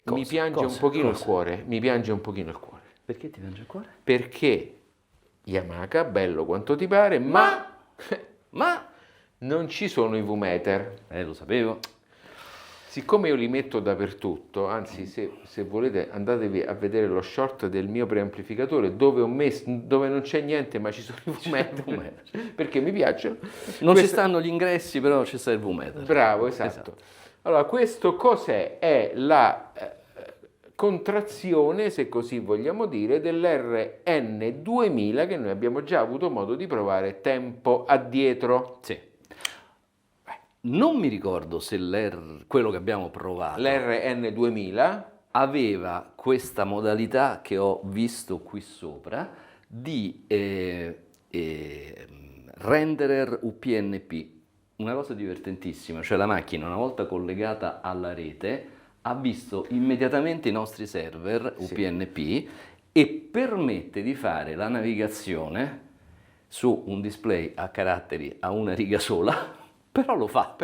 mi piange un pochino il cuore, mi piange un pochino il cuore. Perché ti piange il cuore? Perché Yamaha, bello quanto ti pare, ma non ci sono i V-meter. Lo sapevo. Siccome io li metto dappertutto, anzi se volete andatevi a vedere lo short del mio preamplificatore dove non c'è niente ma ci sono i V-meter, perché mi piacciono. Non ci stanno gli ingressi, però ci sta il V-meter. Bravo, esatto. Allora, questo cos'è? È la contrazione, se così vogliamo dire, dell'RN2000 che noi abbiamo già avuto modo di provare tempo addietro. Sì. Non mi ricordo se quello che abbiamo provato L'RN2000 aveva questa modalità che ho visto qui sopra di renderer UPnP. Una cosa divertentissima, cioè la macchina una volta collegata alla rete ha visto immediatamente i nostri server UPnP e permette di fare la navigazione su un display a caratteri a una riga sola. Però lo fa.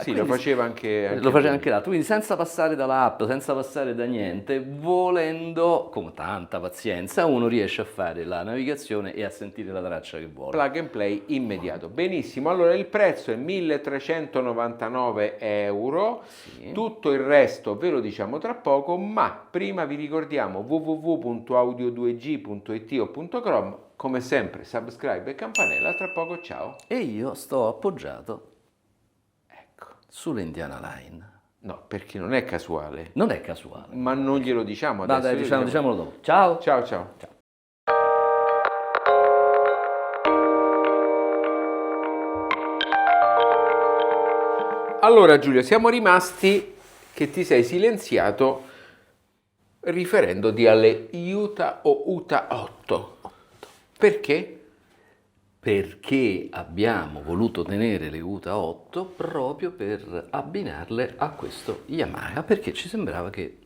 Sì, lo faceva anche l'altro, quindi senza passare dall'app, senza passare da niente, volendo, con tanta pazienza, uno riesce a fare la navigazione e a sentire la traccia che vuole. Plug and play immediato. Benissimo, allora il prezzo è 1.399 euro, sì. Tutto il resto ve lo diciamo tra poco, ma prima vi ricordiamo www.audio2g.it o .com. Come sempre, subscribe e campanella, tra poco ciao. E io sto appoggiato sull'Indiana Line. No, perché non è casuale. Non è casuale. Ma non glielo diciamo adesso. Dai, diciamolo dopo. Ciao. Ciao, ciao. Ciao. Allora Giulio, siamo rimasti che ti sei silenziato riferendoti alle Utah o Utah 8. Perché? Perché abbiamo voluto tenere le Utah 8 proprio per abbinarle a questo Yamaha, perché ci sembrava che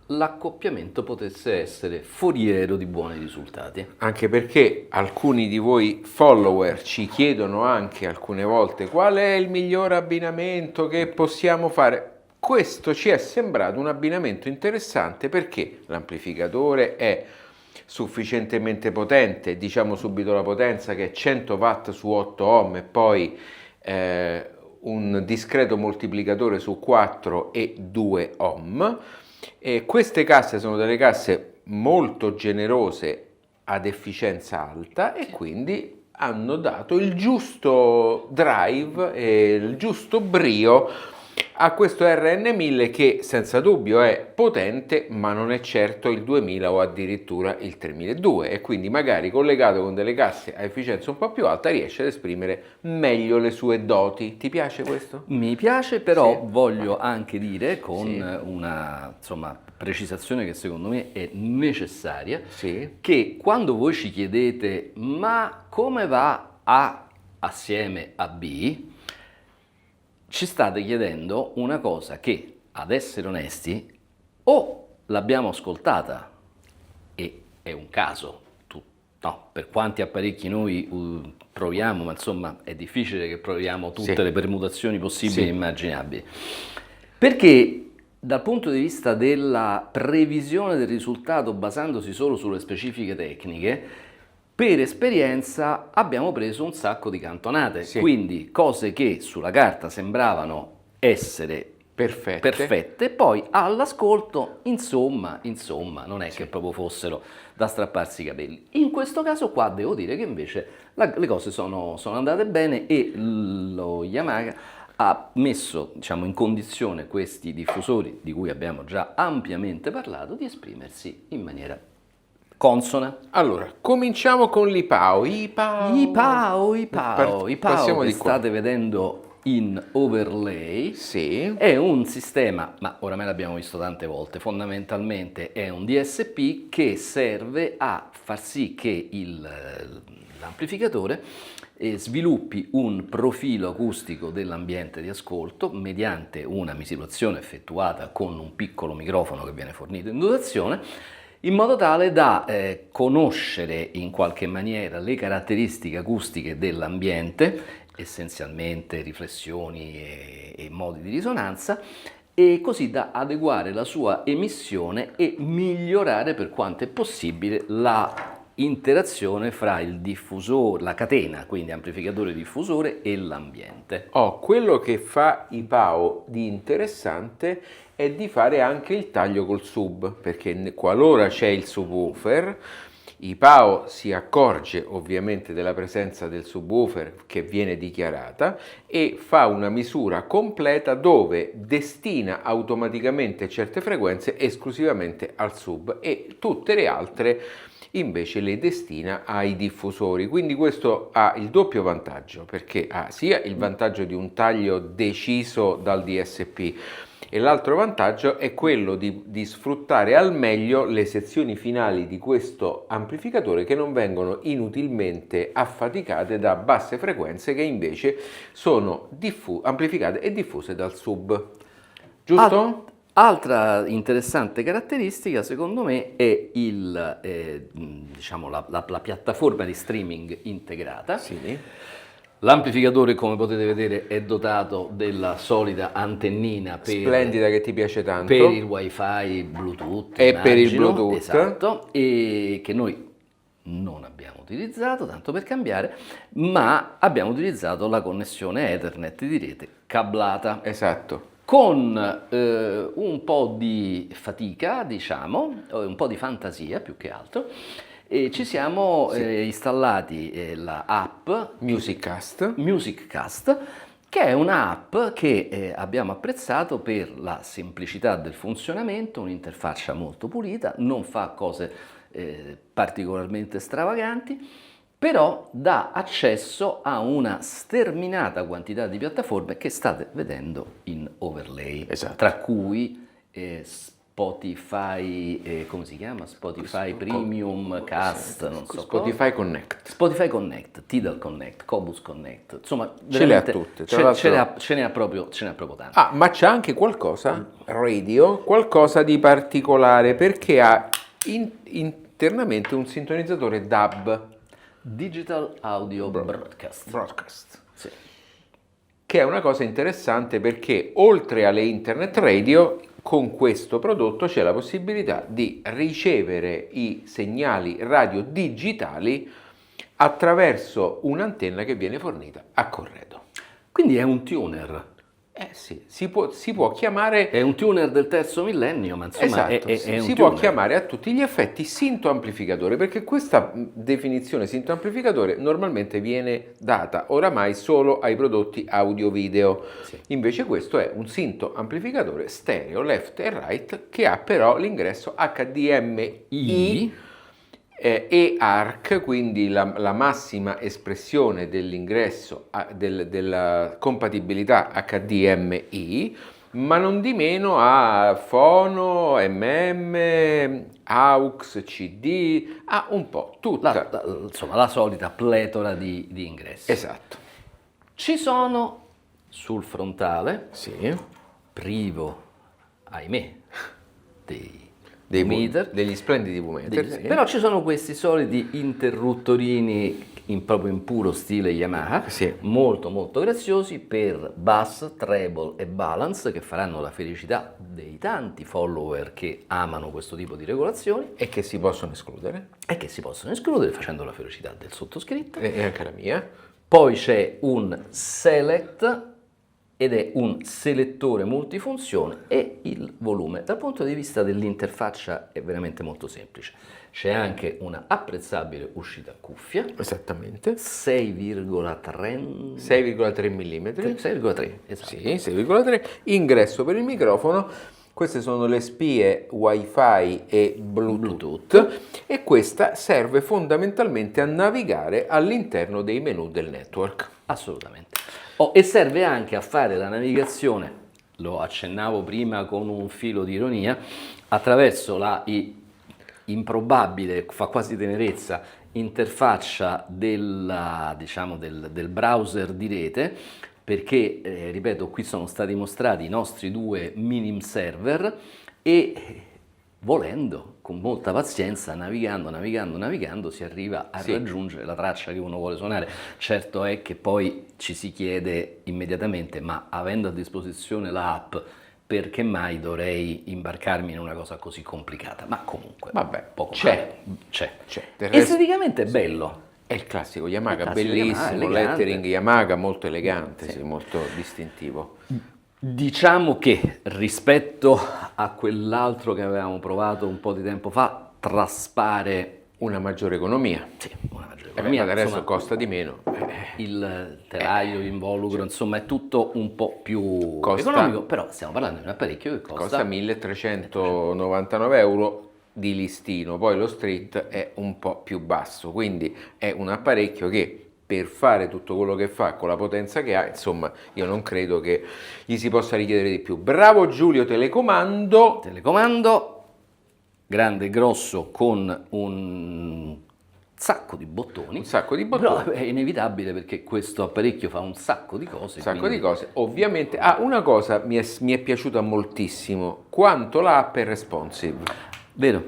l'accoppiamento potesse essere foriero di buoni risultati. Anche perché alcuni di voi follower ci chiedono anche alcune volte qual è il miglior abbinamento che possiamo fare. Questo ci è sembrato un abbinamento interessante perché l'amplificatore è sufficientemente potente, diciamo subito la potenza che è 100 watt su 8 ohm e poi un discreto moltiplicatore su 4 e 2 ohm. E queste casse sono delle casse molto generose ad efficienza alta e quindi hanno dato il giusto drive e il giusto brio a questo RN1000 che senza dubbio è potente ma non è certo il 2000 o addirittura il 3002 e quindi magari collegato con delle casse a efficienza un po' più alta riesce ad esprimere meglio le sue doti. Ti piace questo? Mi piace, però voglio anche dire con una precisazione che secondo me è necessaria, che quando voi ci chiedete ma come va A assieme a B, ci state chiedendo una cosa che, ad essere onesti, o l'abbiamo ascoltata e è un caso, per quanti apparecchi noi proviamo, ma insomma è difficile che proviamo tutte le permutazioni possibili e immaginabili, perché dal punto di vista della previsione del risultato basandosi solo sulle specifiche tecniche, per esperienza abbiamo preso un sacco di cantonate, quindi cose che sulla carta sembravano essere perfette, poi all'ascolto, insomma, non è che proprio fossero da strapparsi i capelli. In questo caso qua devo dire che invece le cose sono andate bene e lo Yamaha ha messo in condizione questi diffusori, di cui abbiamo già ampiamente parlato, di esprimersi in maniera consona. Allora, cominciamo con l'IPAO. IPAO che state vedendo in overlay, è un sistema, ma oramai l'abbiamo visto tante volte, fondamentalmente è un DSP che serve a far sì che l'amplificatore sviluppi un profilo acustico dell'ambiente di ascolto mediante una misurazione effettuata con un piccolo microfono che viene fornito in dotazione, in modo tale da conoscere in qualche maniera le caratteristiche acustiche dell'ambiente, essenzialmente riflessioni e modi di risonanza, e così da adeguare la sua emissione e migliorare per quanto è possibile la interazione fra il diffusore, la catena, quindi amplificatore diffusore e l'ambiente. Quello che fa IPAO di interessante è di fare anche il taglio col sub, perché qualora c'è il subwoofer, IPAO si accorge ovviamente della presenza del subwoofer che viene dichiarata e fa una misura completa dove destina automaticamente certe frequenze esclusivamente al sub e tutte le altre invece le destina ai diffusori. Quindi questo ha il doppio vantaggio, perché ha sia il vantaggio di un taglio deciso dal DSP e l'altro vantaggio è quello di sfruttare al meglio le sezioni finali di questo amplificatore che non vengono inutilmente affaticate da basse frequenze che invece sono amplificate e diffuse dal sub. Giusto? Altra interessante caratteristica, secondo me, è diciamo la piattaforma di streaming integrata. Sì. L'amplificatore, come potete vedere, è dotato della solita antennina splendida che ti piace tanto per il wifi, Bluetooth e per il Bluetooth, esatto, e che noi non abbiamo utilizzato, tanto per cambiare, ma abbiamo utilizzato la connessione Ethernet di rete cablata. Esatto. Con un po' di fatica, diciamo, un po' di fantasia più che altro, e ci siamo installati la app Musiccast, che è un'app che abbiamo apprezzato per la semplicità del funzionamento, un'interfaccia molto pulita, non fa cose particolarmente stravaganti, però dà accesso a una sterminata quantità di piattaforme che state vedendo in overlay, esatto. Tra cui Spotify, come si chiama? Spotify Premium, Cast, non so. Spotify Connect, Tidal Connect, Qobuz Connect, insomma, ce le ha tutte. Ce ne ha proprio tante. Ma c'è anche qualcosa di particolare, perché ha internamente un sintonizzatore DAB. Digital Audio Broadcast. Sì. Che è una cosa interessante perché oltre alle internet radio con questo prodotto c'è la possibilità di ricevere i segnali radio digitali attraverso un'antenna che viene fornita a corredo. Quindi è un tuner. Sì, si può chiamare... È un tuner del terzo millennio, ma insomma esatto, è un si può chiamare a tutti gli effetti sintoamplificatore, perché questa definizione sintoamplificatore normalmente viene data oramai solo ai prodotti audio-video. Sì. Invece questo è un sintoamplificatore stereo, left e right, che ha però l'ingresso HDMI e ARC, quindi la massima espressione dell'ingresso della compatibilità HDMI, ma non di meno ha fono, AUX, CD, ha un po' tutta. Insomma, la solita pletora di ingressi. Esatto. Ci sono sul frontale, privo, ahimè, degli splendidi V-meter, però ci sono questi soliti interruttorini proprio in puro stile Yamaha, molto molto graziosi per bass, treble e balance, che faranno la felicità dei tanti follower che amano questo tipo di regolazioni e che si possono escludere facendo la felicità del sottoscritto e anche la mia. Poi c'è un select ed è un selettore multifunzione e il volume. Dal punto di vista dell'interfaccia è veramente molto semplice. C'è anche una apprezzabile uscita cuffia. Esattamente. 6,3 mm. 6,3, esatto. Sì, 6,3. Ingresso per il microfono. Queste sono le spie Wi-Fi e Bluetooth e questa serve fondamentalmente a navigare all'interno dei menu del network. Assolutamente. E serve anche a fare la navigazione, lo accennavo prima con un filo di ironia, attraverso la improbabile, fa quasi tenerezza, interfaccia del browser di rete, perché, ripeto, qui sono stati mostrati i nostri due minim server e volendo, con molta pazienza, navigando, si arriva a raggiungere la traccia che uno vuole suonare. Certo è che poi ci si chiede immediatamente, ma avendo a disposizione l'app, perché mai dovrei imbarcarmi in una cosa così complicata? Ma comunque, vabbè, poco c'è. Esteticamente è bello. È il classico Yamaha, bellissimo, lettering Yamaha, molto elegante, sì, molto distintivo. Diciamo che rispetto a quell'altro che avevamo provato un po' di tempo fa, traspare una maggiore economia. Sì, una maggiore economia. Adesso insomma, costa di meno. Il telaio, l'involucro, insomma, è tutto un po' più economico, però stiamo parlando di un apparecchio che costa 1.399 euro di listino, poi lo street è un po' più basso, quindi è un apparecchio che per fare tutto quello che fa con la potenza che ha, insomma, io non credo che gli si possa richiedere di più. Bravo Giulio, telecomando, grande e grosso con un sacco di bottoni. Però è inevitabile perché questo apparecchio fa un sacco di cose. Ovviamente. Una cosa mi è piaciuta moltissimo, quanto l'app è responsive. Vero.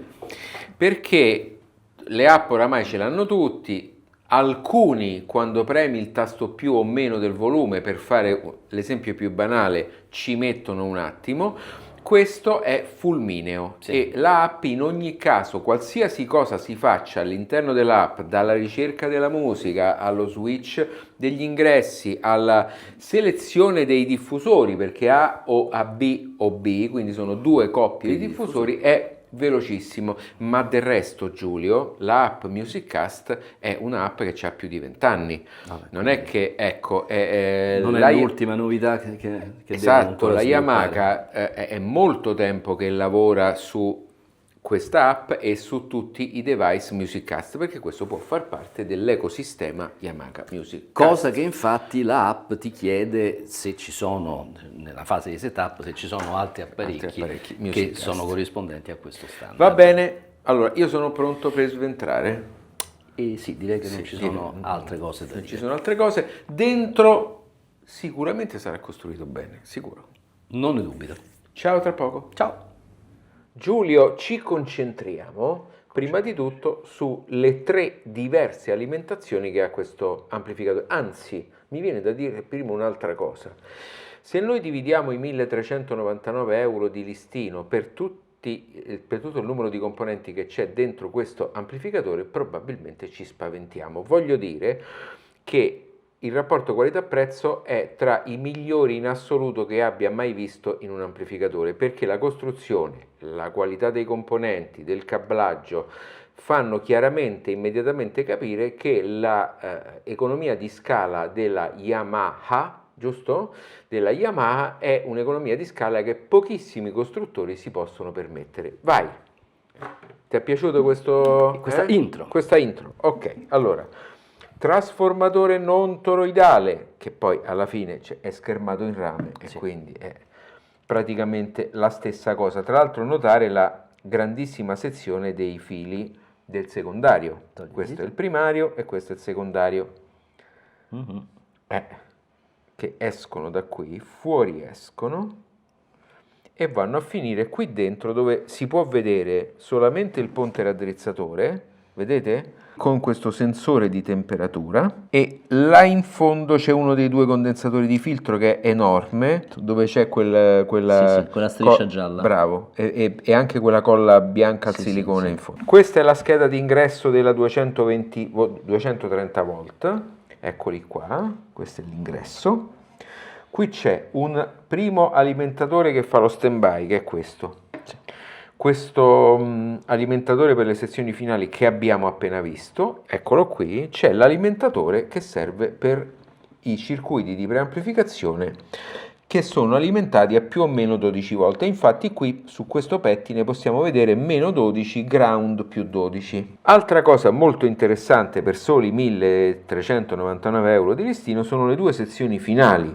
Perché le app oramai ce l'hanno tutti, alcuni quando premi il tasto più o meno del volume, per fare l'esempio più banale, ci mettono un attimo. Questo è fulmineo, sì. E l'app in ogni caso, qualsiasi cosa si faccia all'interno dell'app, dalla ricerca della musica allo switch degli ingressi, alla selezione dei diffusori, perché A o AB o B, quindi sono due coppie di diffusori, è velocissimo. Ma del resto, Giulio, l'app Musiccast è un'app che ha più di 20 anni. Non è che, ecco, non è l'ultima novità che esatto, la Yamaha è molto tempo che lavora su questa app e su tutti i device Musiccast, perché questo può far parte dell'ecosistema Yamaha Musiccast. Cosa che infatti l'app ti chiede se ci sono, nella fase di setup, se ci sono altri apparecchi che sono corrispondenti a questo standard. Va bene, allora io sono pronto per sventrare. Sì, direi che non ci sono altre cose da dire. Ci sono altre cose. Dentro sicuramente sarà costruito bene, sicuro. Non ne dubito. Ciao, tra poco. Ciao. Giulio, ci concentriamo prima di tutto sulle 3 diverse alimentazioni che ha questo amplificatore. Anzi, mi viene da dire prima un'altra cosa. Se noi dividiamo i 1.399 euro di listino per tutto il numero di componenti che c'è dentro questo amplificatore, probabilmente ci spaventiamo. Voglio dire che il rapporto qualità-prezzo è tra i migliori in assoluto che abbia mai visto in un amplificatore, perché la costruzione, la qualità dei componenti, del cablaggio, fanno chiaramente, immediatamente capire che l'economia di scala della Yamaha, giusto? Della Yamaha è un'economia di scala che pochissimi costruttori si possono permettere. Vai! Ti è piaciuto questa intro? Questa intro, ok. Allora, trasformatore non toroidale, che poi alla fine è schermato in rame e quindi è praticamente la stessa cosa. Tra l'altro notare la grandissima sezione dei fili del secondario. Questo è il primario e questo è il secondario. Che escono da qui, fuoriescono e vanno a finire qui dentro, dove si può vedere solamente il ponte raddrizzatore, vedete? Con questo sensore di temperatura, e là in fondo c'è uno dei 2 condensatori di filtro che è enorme, dove c'è quella striscia gialla. Bravo, e anche quella colla bianca al silicone in fondo. Questa è la scheda di ingresso della 230 volt, eccoli qua, questo è l'ingresso. Qui c'è un primo alimentatore che fa lo stand-by, che è questo. Questo alimentatore per le sezioni finali che abbiamo appena visto, eccolo qui, c'è l'alimentatore che serve per i circuiti di preamplificazione che sono alimentati a più o meno 12 volt. Infatti qui su questo pettine possiamo vedere meno 12, ground più 12. Altra cosa molto interessante per soli 1.399 euro di listino sono le 2 sezioni finali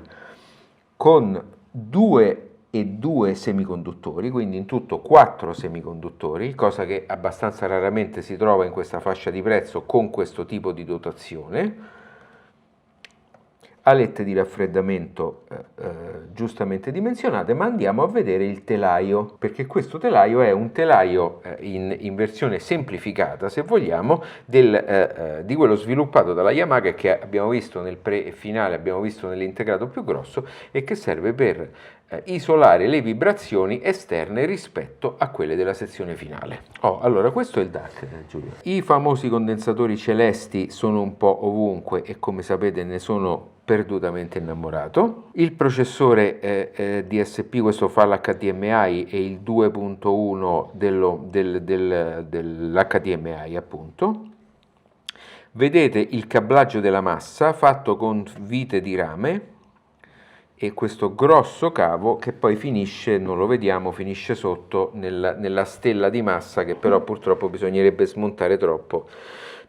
con 2 e 2 semiconduttori, quindi in tutto 4 semiconduttori, cosa che abbastanza raramente si trova in questa fascia di prezzo con questo tipo di dotazione. Alette di raffreddamento giustamente dimensionate, ma andiamo a vedere il telaio, perché questo telaio è un telaio in versione semplificata, se vogliamo, di quello sviluppato dalla Yamaha, che abbiamo visto nel pre e finale, abbiamo visto nell'integrato più grosso, e che serve per isolare le vibrazioni esterne rispetto a quelle della sezione finale. Allora questo è il DAC, Giulio. I famosi condensatori celesti sono un po' ovunque e come sapete ne sono perdutamente innamorato. Il processore DSP, questo fa l'HDMI, è il 2.1 dell'HDMI appunto. Vedete il cablaggio della massa fatto con vite di rame e questo grosso cavo che poi finisce, non lo vediamo, finisce sotto nella stella di massa che però purtroppo bisognerebbe smontare troppo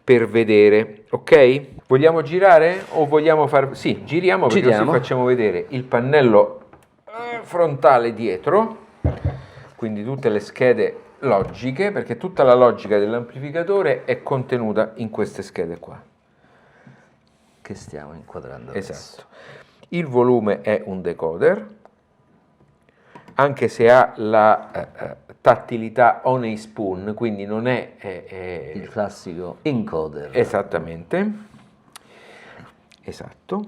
per vedere, ok? Vogliamo girare o vogliamo far... Sì, giriamo perché così facciamo vedere il pannello frontale dietro, quindi tutte le schede logiche, perché tutta la logica dell'amplificatore è contenuta in queste schede qua. Che stiamo inquadrando adesso. Esatto. Il volume è un decoder, anche se ha la tattilità on a spoon, quindi non è il classico encoder. Esattamente. Esatto.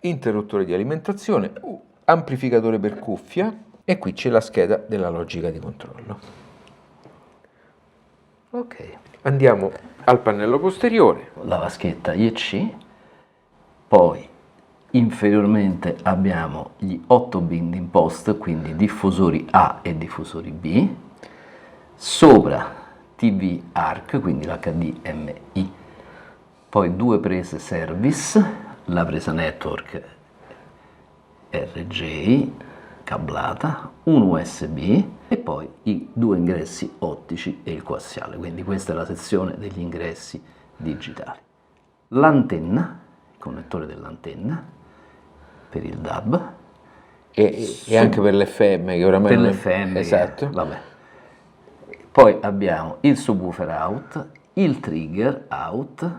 Interruttore di alimentazione, amplificatore per cuffia e qui c'è la scheda della logica di controllo. Ok. Andiamo al pannello posteriore. La vaschetta IEC, poi inferiormente abbiamo gli 8 binding post, quindi diffusori A e diffusori B, sopra TV ARC, quindi l'HDMI, poi 2 prese service, la presa network RJ cablata, un USB e poi i 2 ingressi ottici e il coassiale, quindi questa è la sezione degli ingressi digitali. L'antenna, il connettore dell'antenna per il DAB e anche per l'FM che oramai per l'FM, esatto. Vabbè. Poi abbiamo il subwoofer out, il trigger out,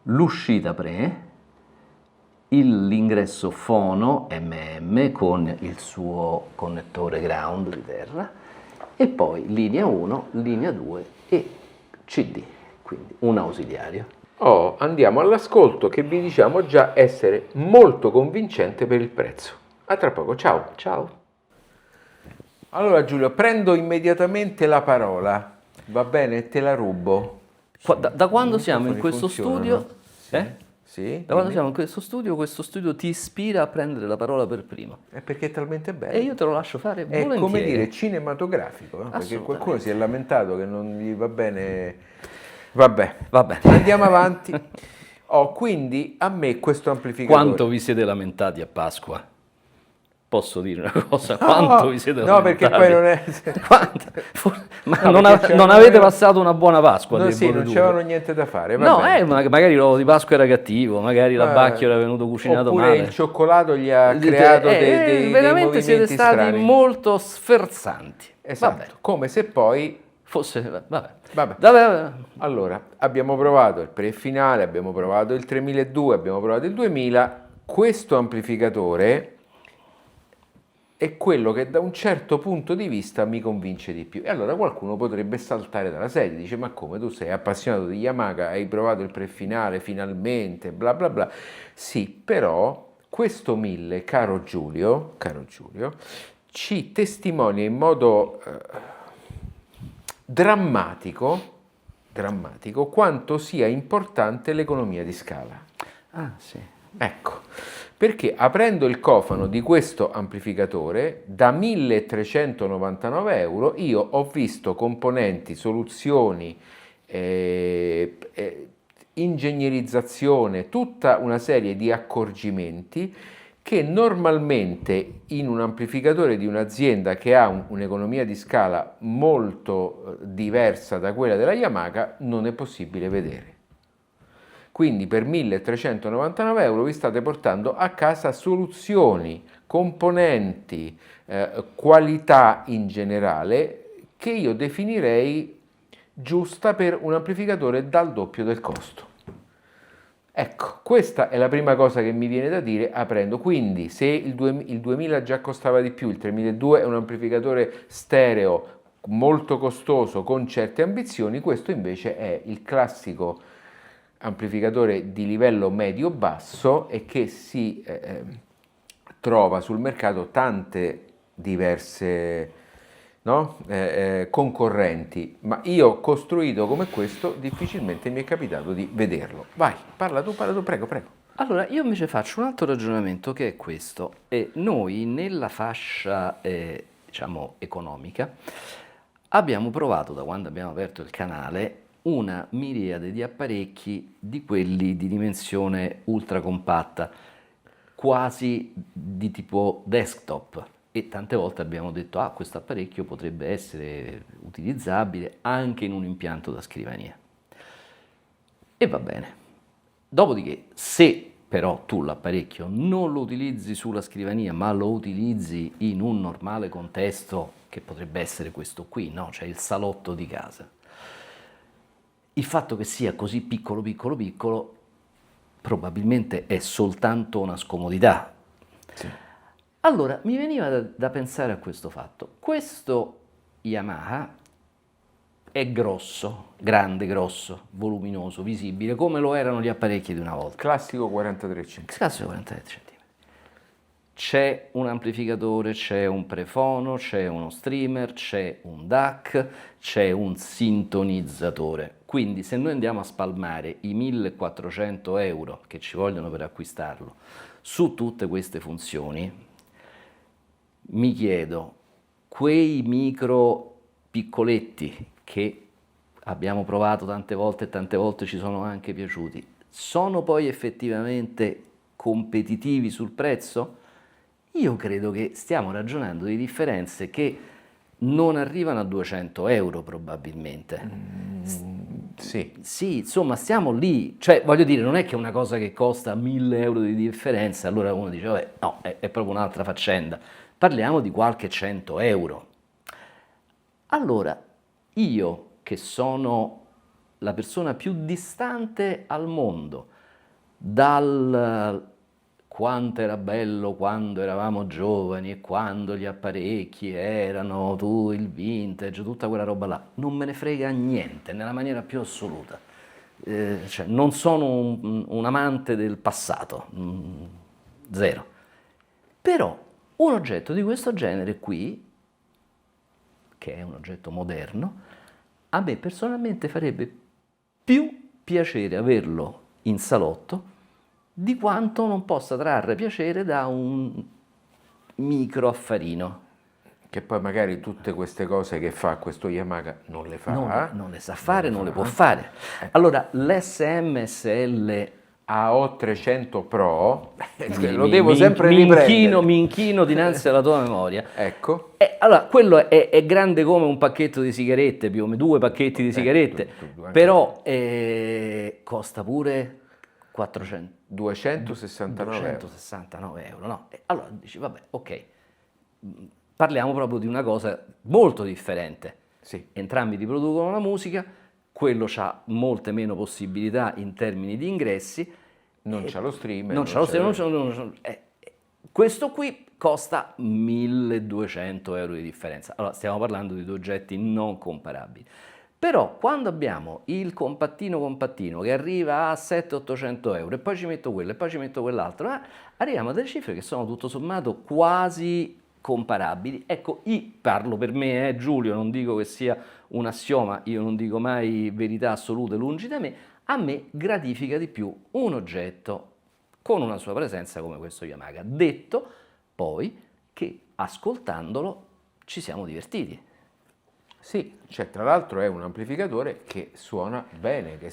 l'uscita pre, l'ingresso fono MM con il suo connettore ground di terra e poi linea 1, linea 2 e CD, quindi un ausiliario. Andiamo all'ascolto che vi diciamo già essere molto convincente per il prezzo. A tra poco, ciao. Ciao. Allora Giulio, prendo immediatamente la parola, va bene? Te la rubo. Da quando siamo in questo studio... Sì, da quando siamo in questo studio ti ispira a prendere la parola per primo. È perché è talmente bello. E io te lo lascio fare volentieri. È come dire cinematografico, perché qualcuno si è lamentato che non gli va bene. Vabbè, andiamo avanti. Quindi a me questo amplificatore... Quanto vi siete lamentati a Pasqua? Posso dire una cosa? Quanto vi siete lamentati? No, perché poi non è... non avete passato una buona Pasqua? No, sì, non c'erano niente da fare. Magari l'uovo di Pasqua era cattivo, magari l'abbacchio era venuto cucinato oppure male. Il cioccolato gli ha creato dei veramente siete stati strani. Molto sferzanti. Esatto, come se poi... fosse... Vabbè. Allora, abbiamo provato il pre-finale, abbiamo provato il 3002, abbiamo provato il 2000. Questo amplificatore è quello che da un certo punto di vista mi convince di più. E allora qualcuno potrebbe saltare dalla sedia, dice: ma come, tu sei appassionato di Yamaha, hai provato il pre-finale finalmente, bla bla bla. Sì, però questo 1000, caro Giulio, ci testimonia in modo drammatico quanto sia importante l'economia di scala. Ah, sì. Ecco, perché aprendo il cofano di questo amplificatore da 1.399 euro io ho visto componenti, soluzioni, ingegnerizzazione, tutta una serie di accorgimenti che normalmente in un amplificatore di un'azienda che ha un'economia di scala molto diversa da quella della Yamaha non è possibile vedere. Quindi per 1.399 euro vi state portando a casa soluzioni, componenti, qualità in generale che io definirei giusta per un amplificatore dal doppio del costo. Ecco, questa è la prima cosa che mi viene da dire aprendo. Quindi se il 2000 già costava di più, il 3002 è un amplificatore stereo molto costoso con certe ambizioni, questo invece è il classico amplificatore di livello medio-basso e che si trova sul mercato tante diverse, no? Concorrenti, ma io costruito come questo difficilmente mi è capitato di vederlo. Vai, parla tu, prego, prego. Allora, io invece faccio un altro ragionamento che è questo. Noi nella fascia, diciamo, economica abbiamo provato, da quando abbiamo aperto il canale, una miriade di apparecchi di quelli di dimensione ultra compatta, quasi di tipo desktop. E tante volte abbiamo detto, questo apparecchio potrebbe essere utilizzabile anche in un impianto da scrivania. E va bene. Dopodiché, se però tu l'apparecchio non lo utilizzi sulla scrivania, ma lo utilizzi in un normale contesto, che potrebbe essere questo qui, no? Cioè il salotto di casa, il fatto che sia così piccolo, piccolo, piccolo, probabilmente è soltanto una scomodità. Sì. Allora, mi veniva da pensare a questo fatto. Questo Yamaha è grosso, grande, grosso, voluminoso, visibile, come lo erano gli apparecchi di una volta. Classico 43 cm. Classico 43 cm. C'è un amplificatore, c'è un prefono, c'è uno streamer, c'è un DAC, c'è un sintonizzatore. Quindi se noi andiamo a spalmare i 1.400 euro che ci vogliono per acquistarlo su tutte queste funzioni, mi chiedo, quei micro piccoletti che abbiamo provato tante volte e tante volte ci sono anche piaciuti, sono poi effettivamente competitivi sul prezzo? Io credo che stiamo ragionando di differenze che non arrivano a 200 euro probabilmente. Sì. Sì, insomma, stiamo lì. Cioè, voglio dire, non è che è una cosa che costa 1.000 euro di differenza, allora uno dice, vabbè, no, è proprio un'altra faccenda. Parliamo di qualche 100 euro. Allora, io che sono la persona più distante al mondo dal quanto era bello quando eravamo giovani e quando gli apparecchi erano il vintage, tutta quella roba là, non me ne frega niente nella maniera più assoluta. Cioè, non sono un amante del passato, zero. Però un oggetto di questo genere qui, che è un oggetto moderno, a me personalmente farebbe più piacere averlo in salotto di quanto non possa trarre piacere da un micro affarino. Che poi magari tutte queste cose che fa questo Yamaha non le fa. Non le sa fare, non le può fare. Allora, l'SMSL AO300 Pro, lo devo sempre riprendere. Mi inchino dinanzi alla tua memoria. Ecco. Allora, quello è grande come un pacchetto di sigarette, più o meno 2 pacchetti di sigarette, però costa pure 269 euro, no? Allora dici, vabbè, ok, parliamo proprio di una cosa molto differente. Sì. Entrambi riproducono la musica, quello ha molte meno possibilità in termini di ingressi. Non c'ha lo streamer. Questo qui costa 1.200 euro di differenza. Allora, stiamo parlando di due oggetti non comparabili. Però quando abbiamo il compattino che arriva a 700-800 euro e poi ci metto quello e poi ci metto quell'altro, arriviamo a delle cifre che sono tutto sommato quasi comparabili. Ecco, parlo per me, Giulio, non dico che sia un assioma, io non dico mai verità assolute lungi da me, a me gratifica di più un oggetto con una sua presenza come questo Yamaha. Detto poi che ascoltandolo ci siamo divertiti. Sì, cioè tra l'altro è un amplificatore che suona bene, che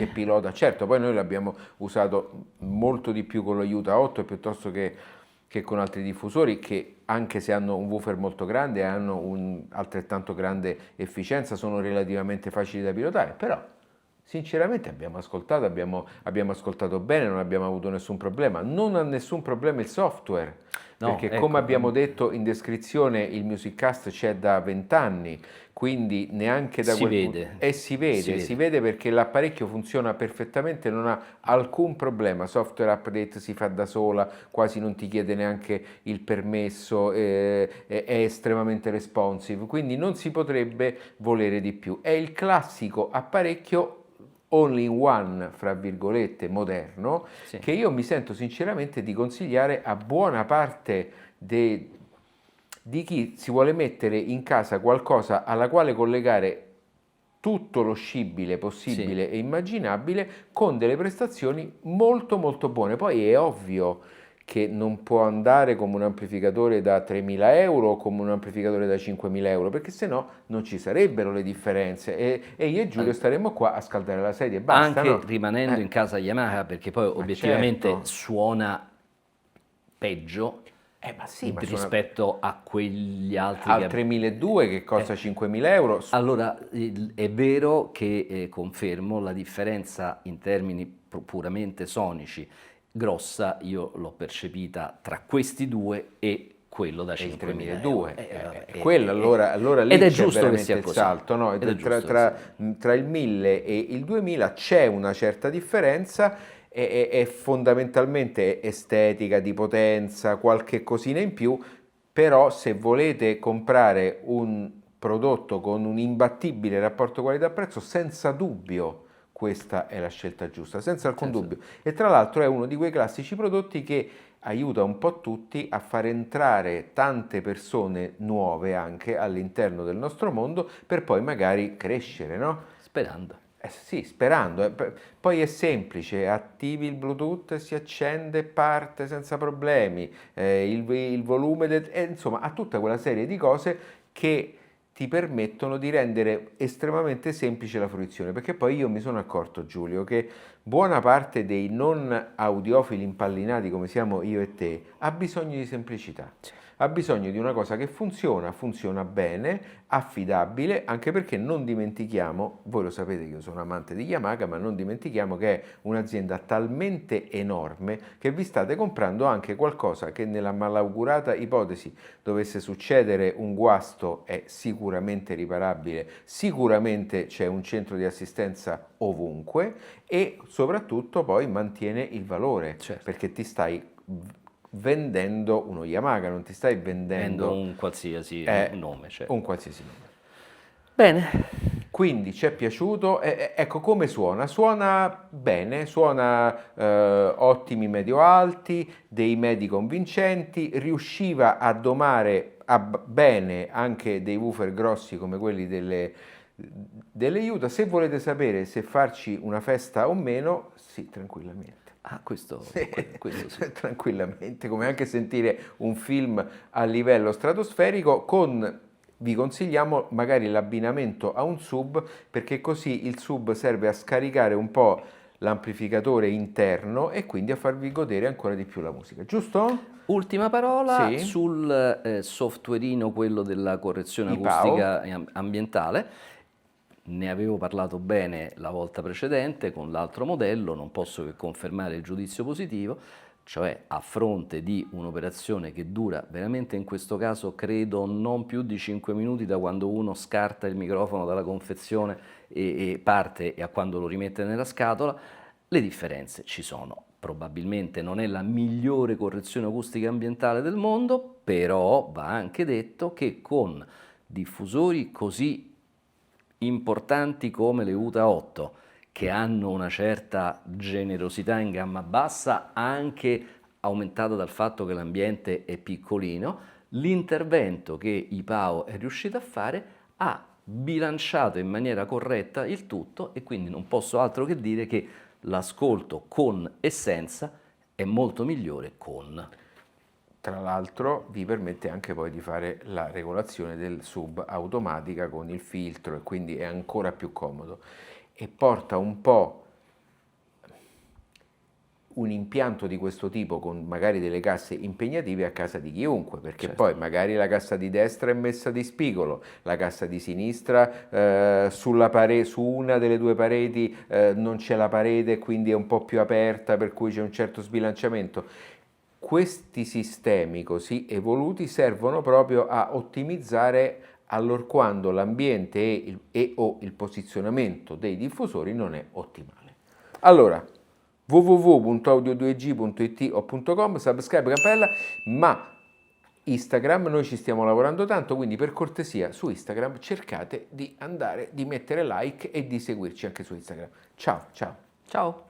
pilota. Certo, poi noi l'abbiamo usato molto di più con lo Utah 8 piuttosto che con altri diffusori che anche se hanno un woofer molto grande e hanno altrettanto grande efficienza, sono relativamente facili da pilotare, però sinceramente abbiamo ascoltato bene, non abbiamo avuto nessun problema. Non ha nessun problema il software, perché come abbiamo detto in descrizione il Musiccast c'è da 20 anni, quindi neanche da si vede perché l'apparecchio funziona perfettamente, non ha alcun problema, software update si fa da sola, quasi non ti chiede neanche il permesso, è estremamente responsive, quindi non si potrebbe volere di più. È il classico apparecchio all in one, fra virgolette, moderno, che io mi sento sinceramente di consigliare a buona parte di chi si vuole mettere in casa qualcosa alla quale collegare tutto lo scibile possibile e immaginabile con delle prestazioni molto molto buone. Poi è ovvio che non può andare come un amplificatore da 3.000 euro o come un amplificatore da 5.000 euro, perché sennò non ci sarebbero le differenze e io e Giulio staremmo qua a scaldare la sedia e basta. Anche rimanendo in casa Yamaha, perché poi obiettivamente suona peggio rispetto a quegli altri al 3.200 che costa 5.000 euro. Allora è vero che confermo la differenza in termini puramente sonici grossa, io l'ho percepita tra questi due e quello da 5.200. Quello allora lì ed è c'è giusto veramente che sia il così. salto, no? Tra il 1.000 e il 2.000 c'è una certa differenza, è fondamentalmente estetica, di potenza, qualche cosina in più, però se volete comprare un prodotto con un imbattibile rapporto qualità-prezzo, senza dubbio questa è la scelta giusta, senza alcun dubbio. E tra l'altro è uno di quei classici prodotti che aiuta un po' tutti a far entrare tante persone nuove anche all'interno del nostro mondo per poi magari crescere, no? Sperando. Sì, sperando. Poi è semplice, attivi il Bluetooth, si accende e parte senza problemi, il volume, insomma, ha tutta quella serie di cose che ti permettono di rendere estremamente semplice la fruizione, perché poi io mi sono accorto, Giulio, che buona parte dei non audiofili impallinati come siamo io e te ha bisogno di semplicità. Ha bisogno di una cosa che funziona bene, affidabile, anche perché non dimentichiamo, voi lo sapete che io sono amante di Yamaha, ma non dimentichiamo che è un'azienda talmente enorme che vi state comprando anche qualcosa che nella malaugurata ipotesi dovesse succedere un guasto è sicuramente riparabile, sicuramente c'è un centro di assistenza ovunque e soprattutto poi mantiene il valore, perché ti stai vendendo uno Yamaha, non ti stai vendendo un qualsiasi nome. Un qualsiasi nome. Bene. Quindi ci è piaciuto, ecco come suona, suona bene, suona ottimi medio-alti, dei medi convincenti, riusciva a domare bene anche dei woofer grossi come quelli delle Utah. Se volete sapere se farci una festa o meno, sì, tranquillamente. Questo sì. Tranquillamente, come anche sentire un film a livello stratosferico vi consigliamo magari l'abbinamento a un sub, perché così il sub serve a scaricare un po' l'amplificatore interno e quindi a farvi godere ancora di più la musica, giusto? Ultima parola sul softwareino, quello della correzione acustica ambientale. Ne avevo parlato bene la volta precedente con l'altro modello, non posso che confermare il giudizio positivo, cioè a fronte di un'operazione che dura veramente in questo caso credo non più di 5 minuti da quando uno scarta il microfono dalla confezione e parte e a quando lo rimette nella scatola, le differenze ci sono. Probabilmente non è la migliore correzione acustica ambientale del mondo, però va anche detto che con diffusori così importanti come le Utah 8, che hanno una certa generosità in gamma bassa, anche aumentata dal fatto che l'ambiente è piccolino, l'intervento che IPAO è riuscito a fare ha bilanciato in maniera corretta il tutto e quindi non posso altro che dire che l'ascolto con e senza è molto migliore con. Tra l'altro vi permette anche poi di fare la regolazione del sub automatica con il filtro e quindi è ancora più comodo e porta un po' un impianto di questo tipo con magari delle casse impegnative a casa di chiunque, perché poi magari la cassa di destra è messa di spigolo, la cassa di sinistra su una delle due pareti non c'è la parete, quindi è un po' più aperta, per cui c'è un certo sbilanciamento. Questi sistemi così evoluti servono proprio a ottimizzare allorquando l'ambiente o il posizionamento dei diffusori non è ottimale. Allora, www.audio2g.it o .com, subscribe, campella, ma Instagram, noi ci stiamo lavorando tanto, quindi per cortesia su Instagram cercate di mettere like e di seguirci anche su Instagram. Ciao, ciao. Ciao.